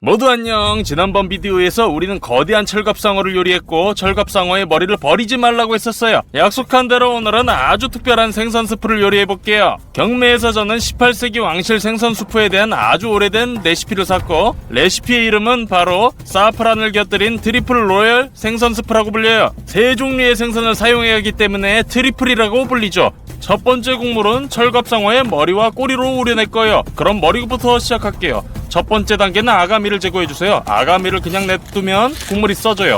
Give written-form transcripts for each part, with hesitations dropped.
모두 안녕. 지난번 비디오에서 우리는 거대한 철갑상어를 요리했고 철갑상어의 머리를 버리지 말라고 했었어요. 약속한 대로 오늘은 아주 특별한 생선 스프를 요리해볼게요. 경매에서 저는 18세기 왕실 생선 수프에 대한 아주 오래된 레시피를 샀고 레시피의 이름은 바로 사프란을 곁들인 트리플 로열 생선 스프라고 불려요. 세 종류의 생선을 사용해야 하기 때문에 트리플이라고 불리죠. 첫 번째 국물은 철갑상어의 머리와 꼬리로 우려낼 거예요. 그럼 머리부터 시작할게요. 첫 번째 단계는 아가미를 제거해주세요. 아가미를 그냥 냅두면 국물이 써져요.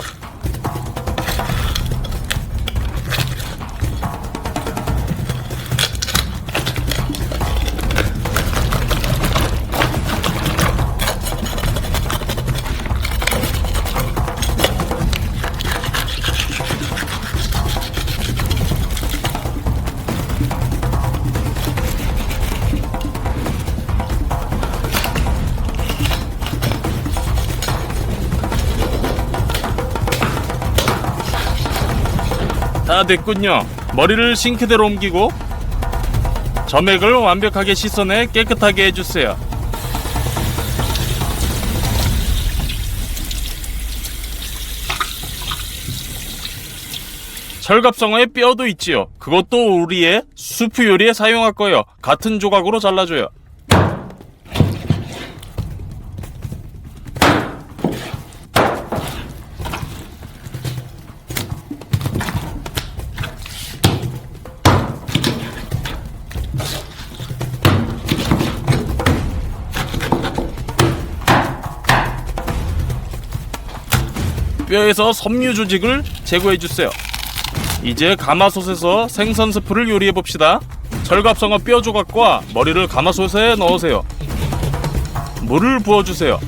다 됐군요. 머리를 싱크대로 옮기고 점액을 완벽하게 씻어내 깨끗하게 해주세요. 철갑상어의 뼈도 있지요. 그것도 우리의 수프 요리에 사용할 거예요. 같은 조각으로 잘라줘요. 뼈에서 섬유 조직을 제거해주세요. 이제 가마솥에서 생선 스프를 요리해봅시다. 철갑상어 뼈 조각과 머리를 가마솥에 넣으세요. 물을 부어주세요.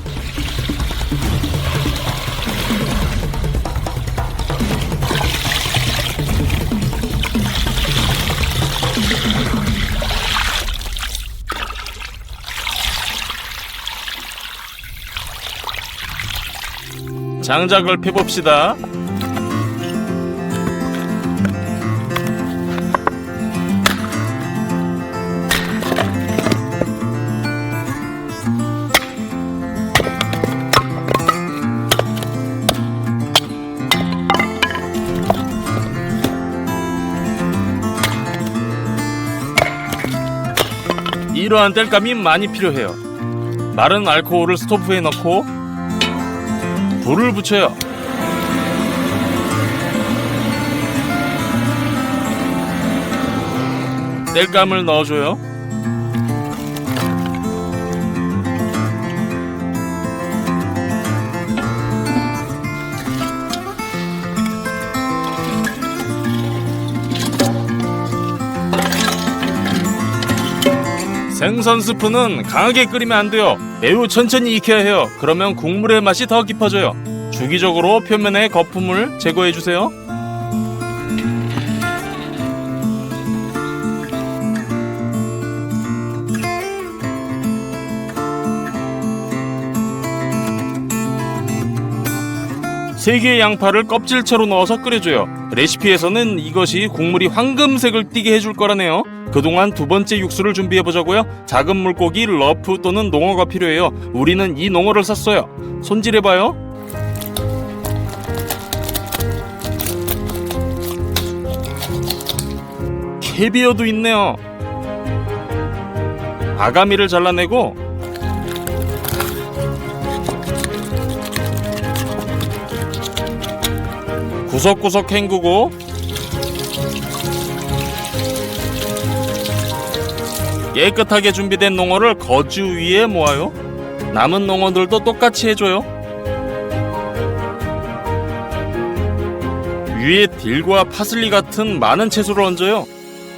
장작을 펴봅시다. 이러한 땔감이 많이 필요해요. 마른 알코올을 스토브에 넣고 불을 붙여요. 땔감을 넣어줘요. 생선 스프는 강하게 끓이면 안 돼요. 매우 천천히 익혀야 해요. 그러면 국물의 맛이 더 깊어져요. 주기적으로 표면의 거품을 제거해주세요. 세 개의 양파를 껍질채로 넣어서 끓여줘요. 레시피에서는 이것이 국물이 황금색을 띠게 해줄 거라네요. 그동안 두 번째 육수를 준비해보자고요. 작은 물고기 러프 또는 농어가 필요해요. 우리는 이 농어를 샀어요. 손질해봐요. 캐비어도 있네요. 아가미를 잘라내고 구석구석 헹구고 깨끗하게 준비된 농어를 거즈 위에 모아요. 남은 농어들도 똑같이 해줘요. 위에 딜과 파슬리 같은 많은 채소를 얹어요.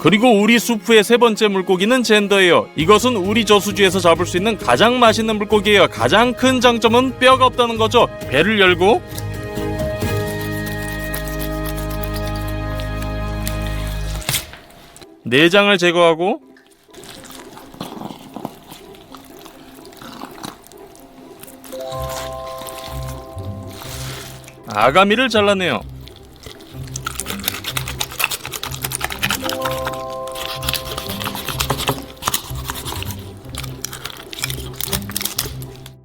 그리고 우리 수프의 세 번째 물고기는 젠더예요. 이것은 우리 저수지에서 잡을 수 있는 가장 맛있는 물고기예요. 가장 큰 장점은 뼈가 없다는 거죠. 배를 열고 내장을 제거하고 아가미를 잘라내요.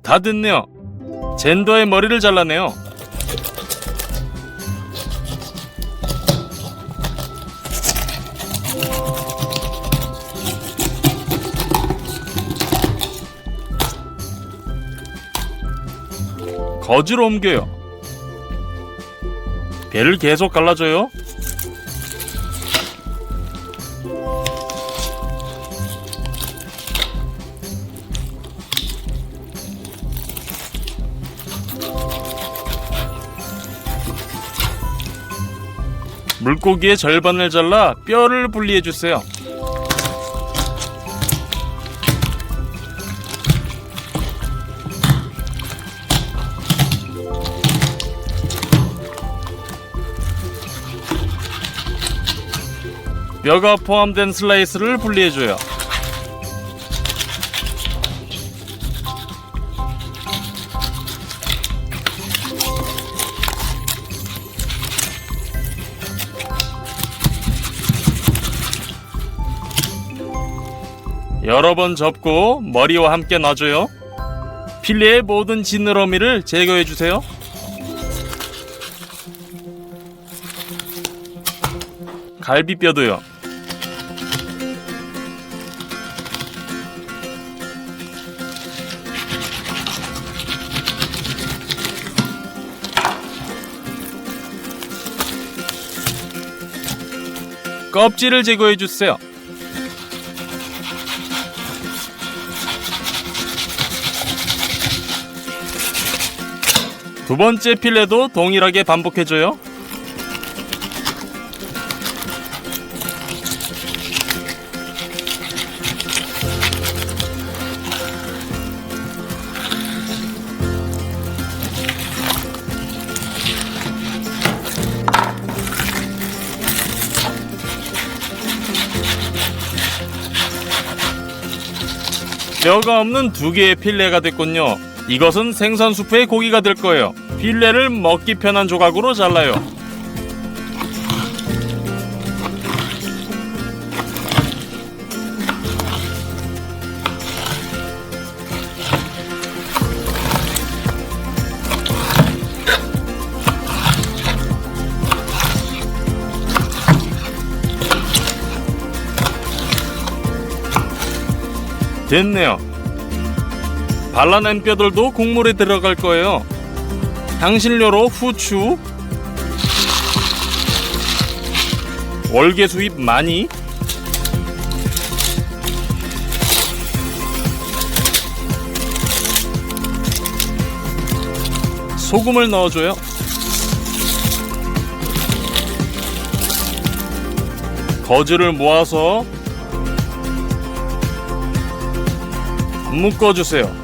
다 됐네요. 젠더의 머리를 잘라내요. 거즈로 옮겨요. 배를 계속 갈라줘요. 물고기의 절반을 잘라 뼈를 분리해주세요. 뼈가 포함된 슬라이스를 분리해줘요. 여러 번 접고 머리와 함께 놔줘요. 필레의 모든 지느러미를 제거해주세요. 갈비뼈도요. 껍질을 제거해주세요. 두 번째 필레도 동일하게 반복해줘요. 뼈가 없는 두 개의 필레가 됐군요. 이것은 생선 수프의 고기가 될 거예요. 필레를 먹기 편한 조각으로 잘라요. 됐네요. 발라낸 뼈들도 국물에 들어갈 거예요. 향신료로 후추, 월계수잎 많이, 소금을 넣어줘요. 거즈를 모아서 묶어주세요.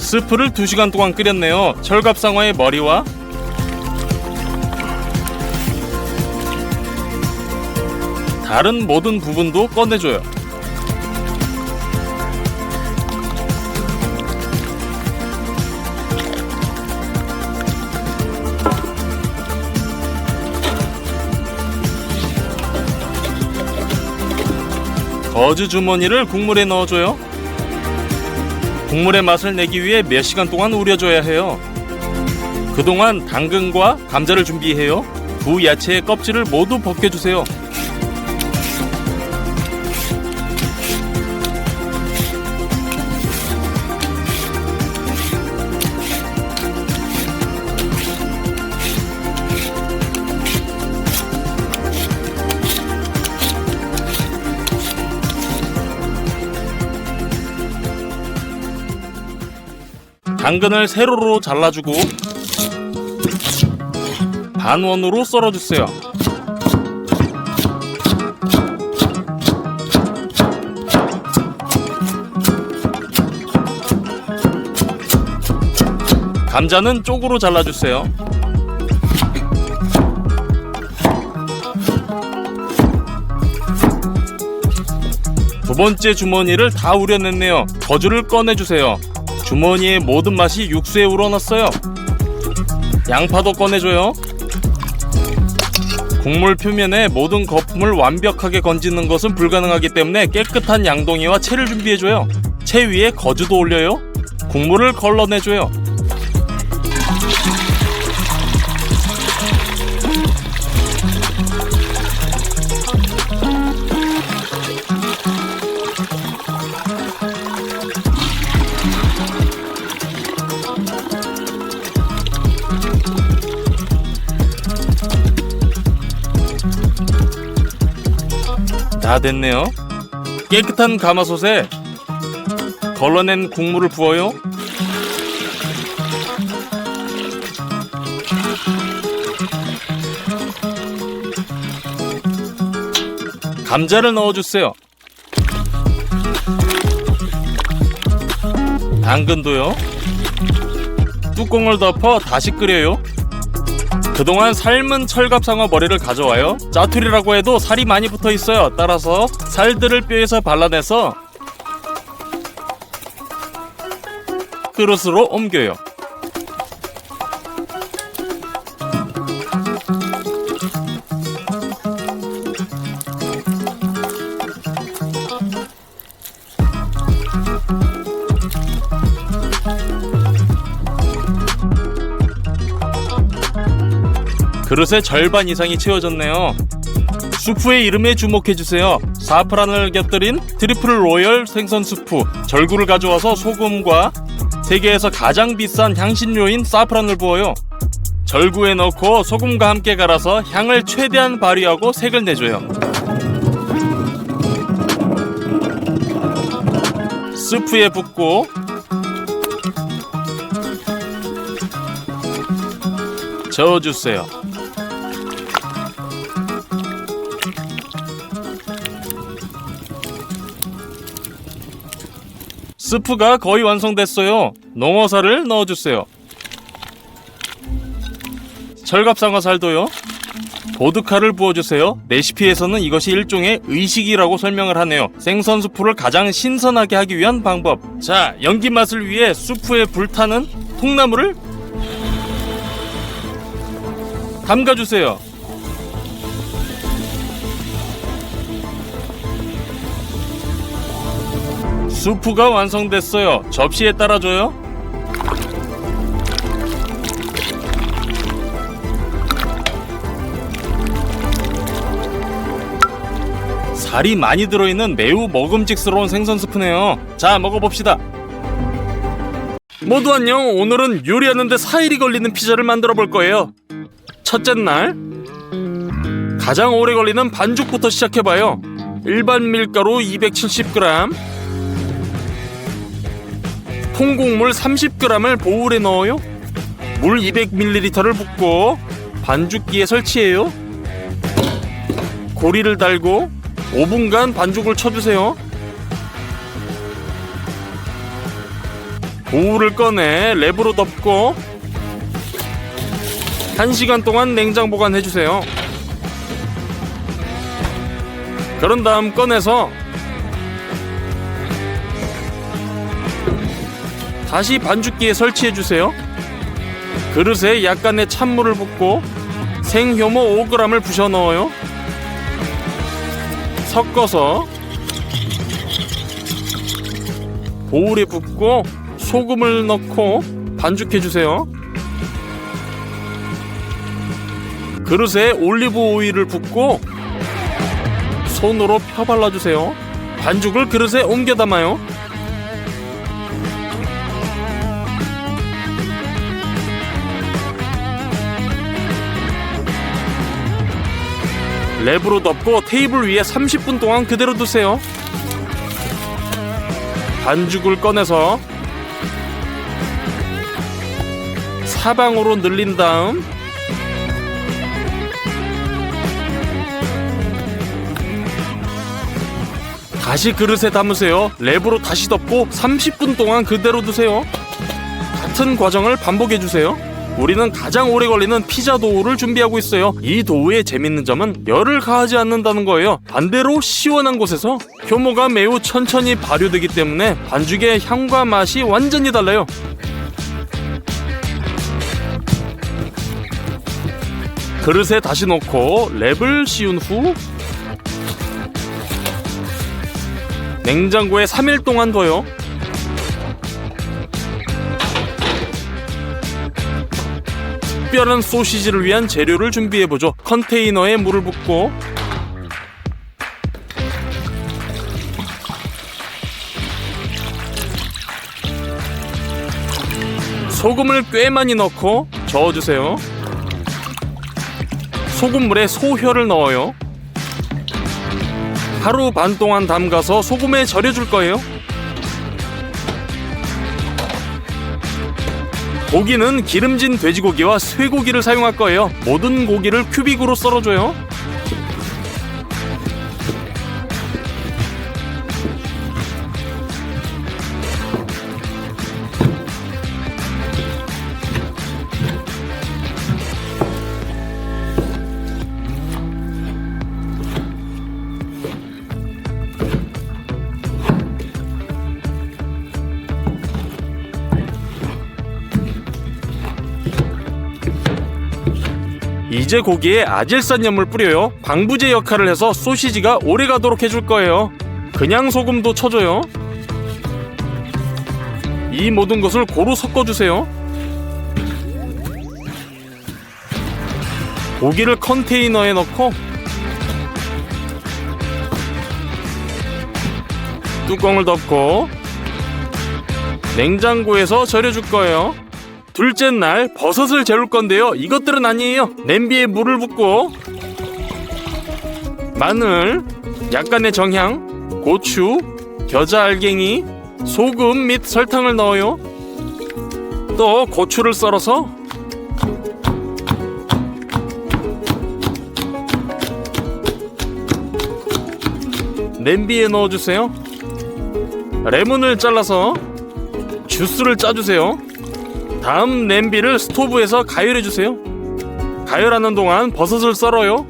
스프를 2시간 동안 끓였네요. 철갑상어의 머리와 다른 모든 부분도 꺼내줘요. 거즈 주머니를 국물에 넣어줘요. 국물의 맛을 내기 위해 몇 시간 동안 우려줘야 해요. 그동안 당근과 감자를 준비해요. 두 야채의 껍질을 모두 벗겨주세요. 당근을 세로로 잘라주고 반원으로 썰어주세요. 감자는 쪽으로 잘라주세요. 두 번째 주머니를 다 우려냈네요. 거즈를 꺼내주세요. 주머니의 모든 맛이 육수에 우러났어요. 양파도 꺼내줘요. 국물 표면에 모든 거품을 완벽하게 건지는 것은 불가능하기 때문에 깨끗한 양동이와 채를 준비해줘요. 채 위에 거즈도 올려요. 국물을 걸러내줘요. 다 됐네요. 깨끗한 가마솥에 걸러낸 국물을 부어요. 감자를 넣어주세요. 당근도요. 뚜껑을 덮어 다시 끓여요. 그동안 삶은 철갑상어 머리를 가져와요. 짜투리라고 해도 살이 많이 붙어 있어요. 따라서 살들을 뼈에서 발라내서 그릇으로 옮겨요. 그릇의 절반 이상이 채워졌네요. 수프의 이름에 주목해주세요. 사프란을 곁들인 트리플 로열 생선 수프. 절구를 가져와서 소금과 세계에서 가장 비싼 향신료인 사프란을 부어요. 절구에 넣고 소금과 함께 갈아서 향을 최대한 발휘하고 색을 내줘요. 스프에 붓고 저어주세요. 스프가 거의 완성됐어요. 농어살을 넣어주세요. 철갑상어 살도요. 보드카를 부어주세요. 레시피에서는 이것이 일종의 의식이라고 설명을 하네요. 생선 수프를 가장 신선하게 하기 위한 방법. 자, 연기 맛을 위해 수프에 불타는 통나물을 담가주세요. 수프가 완성됐어요. 접시에 따라줘요. 살이 많이 들어있는 매우 먹음직스러운 생선 스프네요. 자, 먹어봅시다. 모두 안녕. 오늘은 요리하는데 4일이 걸리는 피자를 만들어 볼 거예요. 첫째 날, 가장 오래 걸리는 반죽부터 시작해봐요. 일반 밀가루 270g, 통곡물 30g을 보울에 넣어요. 물 200ml를 붓고 반죽기에 설치해요. 고리를 달고 5분간 반죽을 쳐주세요. 보울을 꺼내 랩으로 덮고 1시간 동안 냉장 보관해주세요. 그런 다음 꺼내서 다시 반죽기에 설치해주세요. 그릇에 약간의 찬물을 붓고 생효모 5g을 부셔 넣어요. 섞어서 보울에 붓고 소금을 넣고 반죽해주세요. 그릇에 올리브 오일을 붓고 손으로 펴 발라주세요. 반죽을 그릇에 옮겨 담아요. 랩으로 덮고 테이블 위에 30분 동안 그대로 두세요. 반죽을 꺼내서 사방으로 늘린 다음 다시 그릇에 담으세요. 랩으로 다시 덮고 30분 동안 그대로 두세요. 같은 과정을 반복해주세요. 우리는 가장 오래 걸리는 피자 도우를 준비하고 있어요. 이 도우의 재밌는 점은 열을 가하지 않는다는 거예요. 반대로 시원한 곳에서 효모가 매우 천천히 발효되기 때문에 반죽의 향과 맛이 완전히 달라요. 그릇에 다시 넣고 랩을 씌운 후 냉장고에 3일 동안 둬요. 특별한 소시지를 위한 재료를 준비해보죠. 컨테이너에 물을 붓고 소금을 꽤 많이 넣고 저어주세요. 소금물에 소혀를 넣어요. 하루 반 동안 담가서 소금에 절여줄 거예요. 고기는 기름진 돼지고기와 쇠고기를 사용할 거예요. 모든 고기를 큐빅으로 썰어줘요. 이제 고기에 아질산염을 뿌려요. 방부제 역할을 해서 소시지가 오래가도록 해줄 거예요. 그냥 소금도 쳐줘요. 이 모든 것을 고루 섞어주세요. 고기를 컨테이너에 넣고 뚜껑을 덮고 냉장고에서 절여줄 거예요. 둘째 날 버섯을 재울 건데요. 이것들은 아니에요. 냄비에 물을 붓고 마늘, 약간의 정향, 고추, 겨자 알갱이, 소금 및 설탕을 넣어요. 또 고추를 썰어서 냄비에 넣어주세요. 레몬을 잘라서 주스를 짜주세요. 다음 냄비를 스토브에서 가열해주세요. 가열하는 동안 버섯을 썰어요.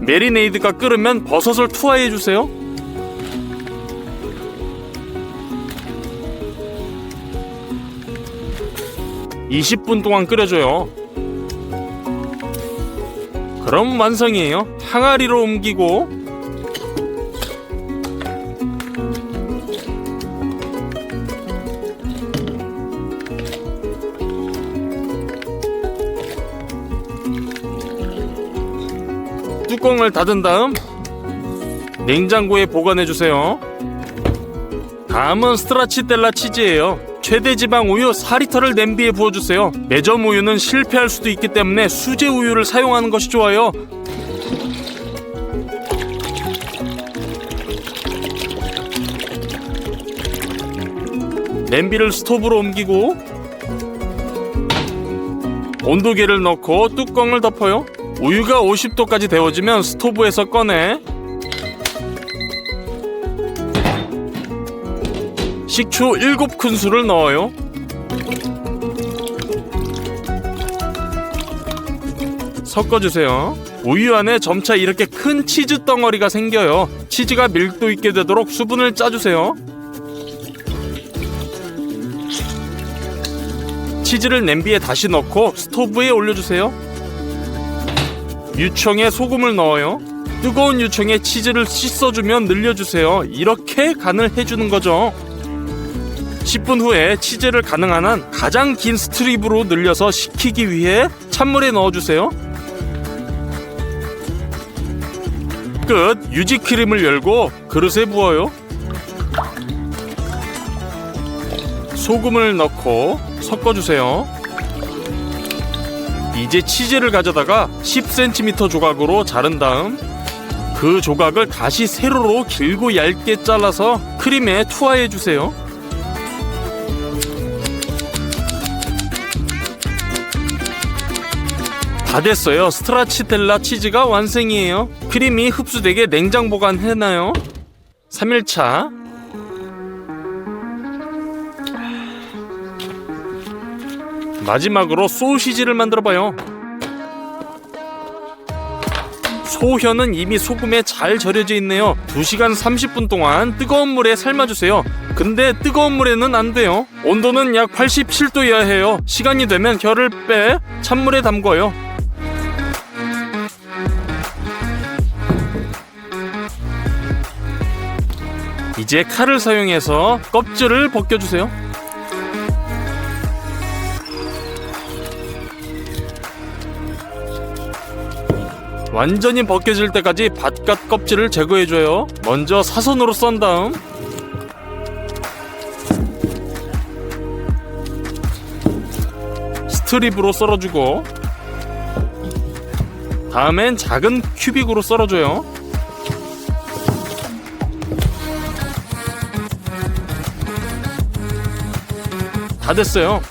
메리네이드가 끓으면 버섯을 투하해주세요. (20분) 동안 끓여줘요. 그럼 완성이에요. 항아리로 옮기고 뚜껑을 닫은 다음 냉장고에 보관해주세요. 다음은 스트라치텔라 치즈예요. 최대 지방 우유 4리터를 냄비에 부어주세요. 매점 우유는 실패할 수도 있기 때문에 수제 우유를 사용하는 것이 좋아요. 냄비를 스토브로 옮기고 온도계를 넣고 뚜껑을 덮어요. 우유가 50도까지 데워지면 스토브에서 꺼내 식초 7큰술을 넣어요. 섞어주세요. 우유 안에 점차 이렇게 큰 치즈 덩어리가 생겨요. 치즈가 밀도 있게 되도록 수분을 짜주세요. 치즈를 냄비에 다시 넣고 스토브에 올려주세요. 유청에 소금을 넣어요. 뜨거운 유청에 치즈를 씻어주면 늘려주세요. 이렇게 간을 해주는 거죠. 10분 후에 치즈를 가능한 한 가장 긴 스트립으로 늘려서 식히기 위해 찬물에 넣어주세요. 끝. 유지크림을 열고 그릇에 부어요. 소금을 넣고 섞어주세요. 이제 치즈를 가져다가 10cm 조각으로 자른 다음 그 조각을 다시 세로로 길고 얇게 잘라서 크림에 투하해주세요. 다 됐어요. 스트라치텔라 치즈가 완성이에요. 크림이 흡수되게 냉장 보관해놔요. 3일차 마지막으로 소시지를 만들어봐요. 소혀는 이미 소금에 잘 절여져 있네요. 2시간 30분 동안 뜨거운 물에 삶아주세요. 근데 뜨거운 물에는 안 돼요. 온도는 약 87도여야 해요. 시간이 되면 혀를 빼 찬물에 담궈요. 이제 칼을 사용해서 껍질을 벗겨주세요. 완전히 벗겨질 때까지 바깥 껍질을 제거해줘요. 먼저 사선으로 썬 다음 스트립으로 썰어주고, 다음엔 작은 큐빅으로 썰어줘요. 다 됐어요.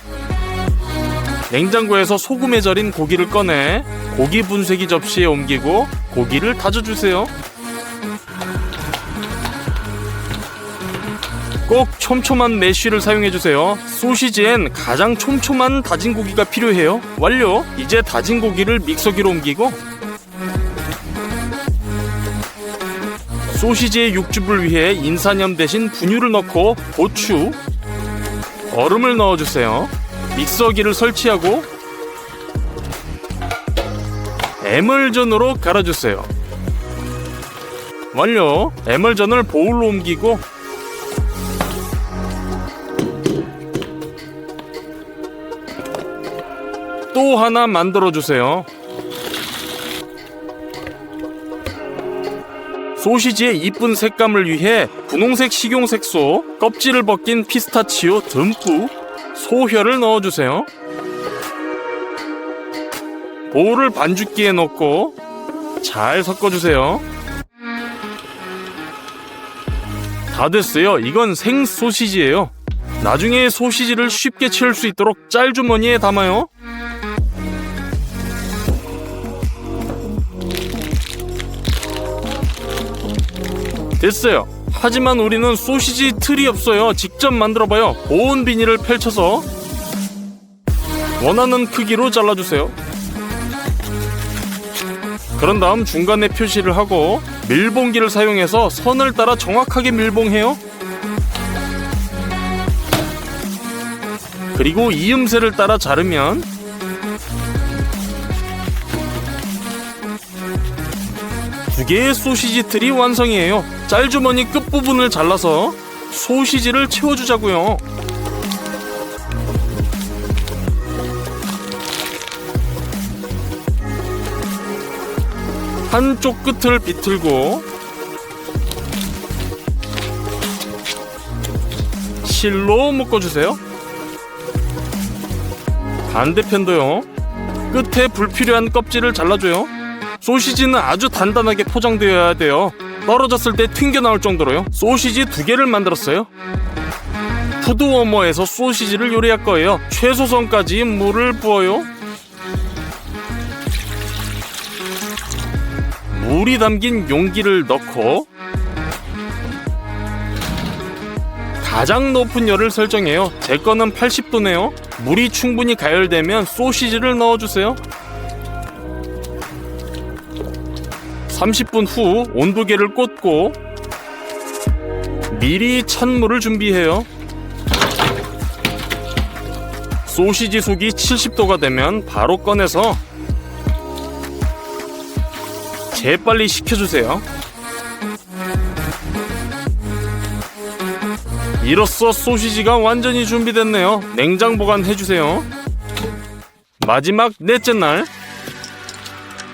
냉장고에서 소금에 절인 고기를 꺼내 고기 분쇄기 접시에 옮기고 고기를 다져주세요. 꼭 촘촘한 메쉬를 사용해주세요. 소시지엔 가장 촘촘한 다진 고기가 필요해요. 완료! 이제 다진 고기를 믹서기로 옮기고 소시지의 육즙을 위해 인산염 대신 분유를 넣고 고추, 얼음을 넣어주세요. 믹서기를 설치하고 에멀전으로 갈아주세요. 완료! 에멀전을 보울로 옮기고 또 하나 만들어주세요. 소시지의 이쁜 색감을 위해 분홍색 식용색소, 껍질을 벗긴 피스타치오 듬뿍, 소혀를 넣어주세요. 보울을 반죽기에 넣고 잘 섞어주세요. 다 됐어요. 이건 생 소시지예요. 나중에 소시지를 쉽게 채울 수 있도록 짤주머니에 담아요. 됐어요. 하지만 우리는 소시지 틀이 없어요. 직접 만들어봐요. 보온 비닐을 펼쳐서 원하는 크기로 잘라주세요. 그런 다음 중간에 표시를 하고 밀봉기를 사용해서 선을 따라 정확하게 밀봉해요. 그리고 이음새를 따라 자르면 두 개의 소시지 틀이 완성이에요. 짤주머니 끝부분을 잘라서 소시지를 채워주자고요. 한쪽 끝을 비틀고 실로 묶어주세요. 반대편도요. 끝에 불필요한 껍질을 잘라줘요. 소시지는 아주 단단하게 포장되어야 돼요. 떨어졌을 때 튕겨나올 정도로요. 소시지 2개를 만들었어요. 푸드워머에서 소시지를 요리할 거예요. 최소선까지 물을 부어요. 물이 담긴 용기를 넣고 가장 높은 열을 설정해요. 제 거는 80도네요. 물이 충분히 가열되면 소시지를 넣어주세요. 30분 후 온도계를 꽂고 미리 찬물을 준비해요. 소시지 속이 70도가 되면 바로 꺼내서 재빨리 식혀주세요. 이로써 소시지가 완전히 준비됐네요. 냉장 보관해주세요. 마지막 넷째 날,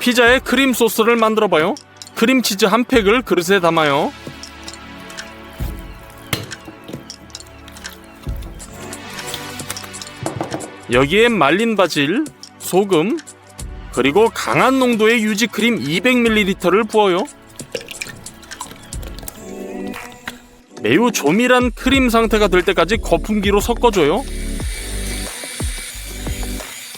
피자에 크림 소스를 만들어봐요. 크림치즈 한 팩을 그릇에 담아요. 여기에 말린 바질, 소금, 그리고 강한 농도의 유지크림 200ml를 부어요. 매우 조밀한 크림 상태가 될 때까지 거품기로 섞어줘요.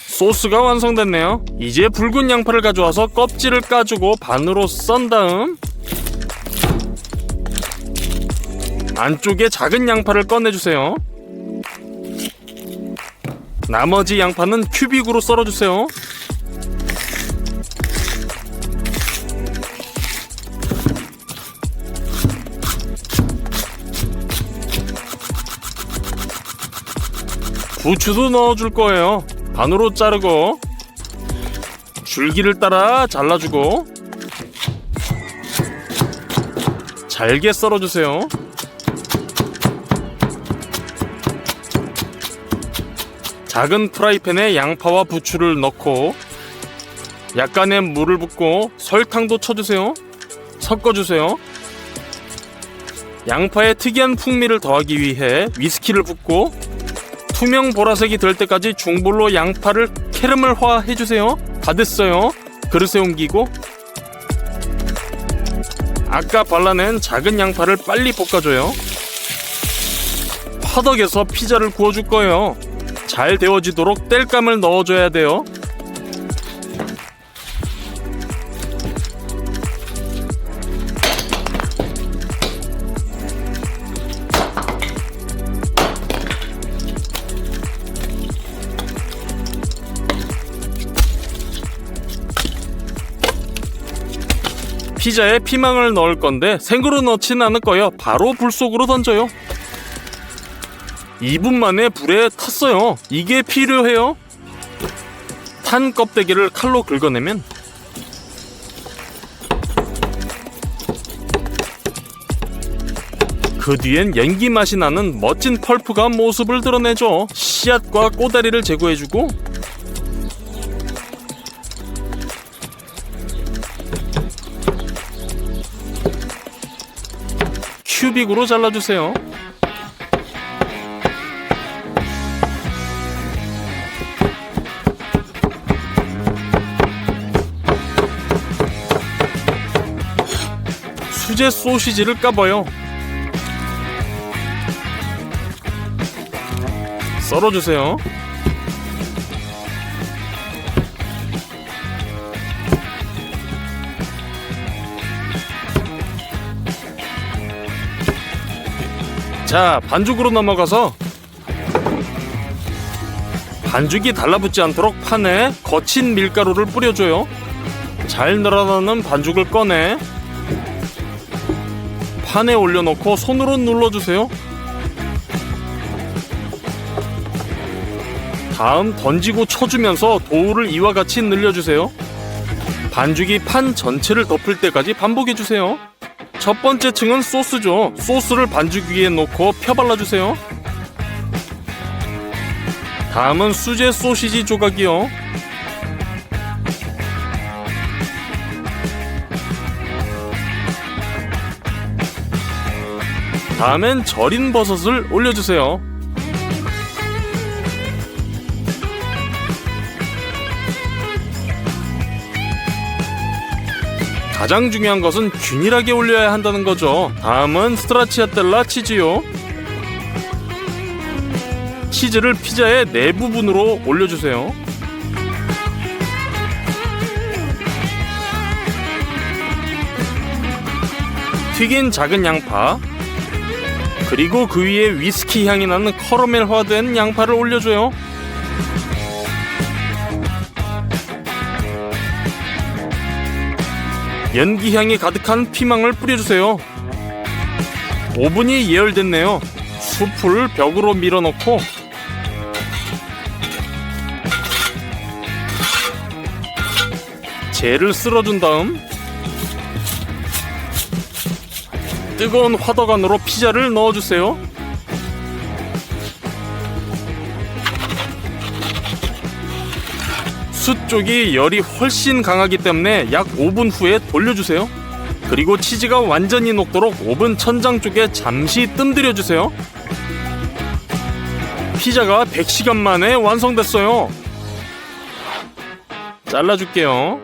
소스가 완성됐네요. 이제 붉은 양파를 가져와서 껍질을 까주고 반으로 썬 다음 안쪽에 작은 양파를 꺼내주세요. 나머지 양파는 큐빅으로 썰어주세요. 부추도 넣어줄 거예요. 반으로 자르고 줄기를 따라 잘라주고 잘게 썰어주세요. 작은 프라이팬에 양파와 부추를 넣고 약간의 물을 붓고 설탕도 쳐주세요. 섞어주세요. 양파의 특이한 풍미를 더하기 위해 위스키를 붓고 투명 보라색이 될 때까지 중불로 양파를 캐러멜화 해주세요. 다 됐어요. 그릇에 옮기고 아까 발라낸 작은 양파를 빨리 볶아줘요. 화덕에서 피자를 구워줄 거예요. 잘 데워지도록 땔감을 넣어줘야 돼요. 피자에 피망을 넣을 건데 생으로 넣지는 않을 거예요. 바로 불 속으로 던져요. 2분 만에 불에 탔어요. 이게 필요해요. 탄 껍데기를 칼로 긁어내면 그 뒤엔 연기 맛이 나는 멋진 펄프가 모습을 드러내죠. 씨앗과 꼬다리를 제거해주고 큐빅으로 잘라주세요. 수제 소시지를 까봐요. 썰어주세요. 자, 반죽으로 넘어가서 반죽이 달라붙지 않도록 판에 거친 밀가루를 뿌려줘요. 잘 늘어나는 반죽을 꺼내 판에 올려놓고 손으로 눌러주세요. 다음 던지고 쳐주면서 도우를 이와 같이 늘려주세요. 반죽이 판 전체를 덮을 때까지 반복해주세요. 첫 번째 층은 소스죠. 소스를 반죽 위에 놓고 펴발라주세요. 다음은 수제 소시지 조각이요. 다음엔 절인 버섯을 올려주세요. 가장 중요한 것은 균일하게 올려야 한다는 거죠. 다음은 스트라치아텔라 치즈요. 치즈를 피자의 네 부분으로 올려주세요. 튀긴 작은 양파, 그리고 그 위에 위스키 향이 나는 커러멜화된 양파를 올려줘요. 연기향이 가득한 피망을 뿌려주세요. 오븐이 예열됐네요. 숲을 벽으로 밀어넣고 젤을 쓸어준 다음 뜨거운 화덕 안으로 피자를 넣어주세요. 숯 쪽이 열이 훨씬 강하기 때문에 약 5분 후에 돌려주세요. 그리고 치즈가 완전히 녹도록 오븐 천장 쪽에 잠시 뜸들여주세요. 피자가 100시간 만에 완성됐어요. 잘라줄게요.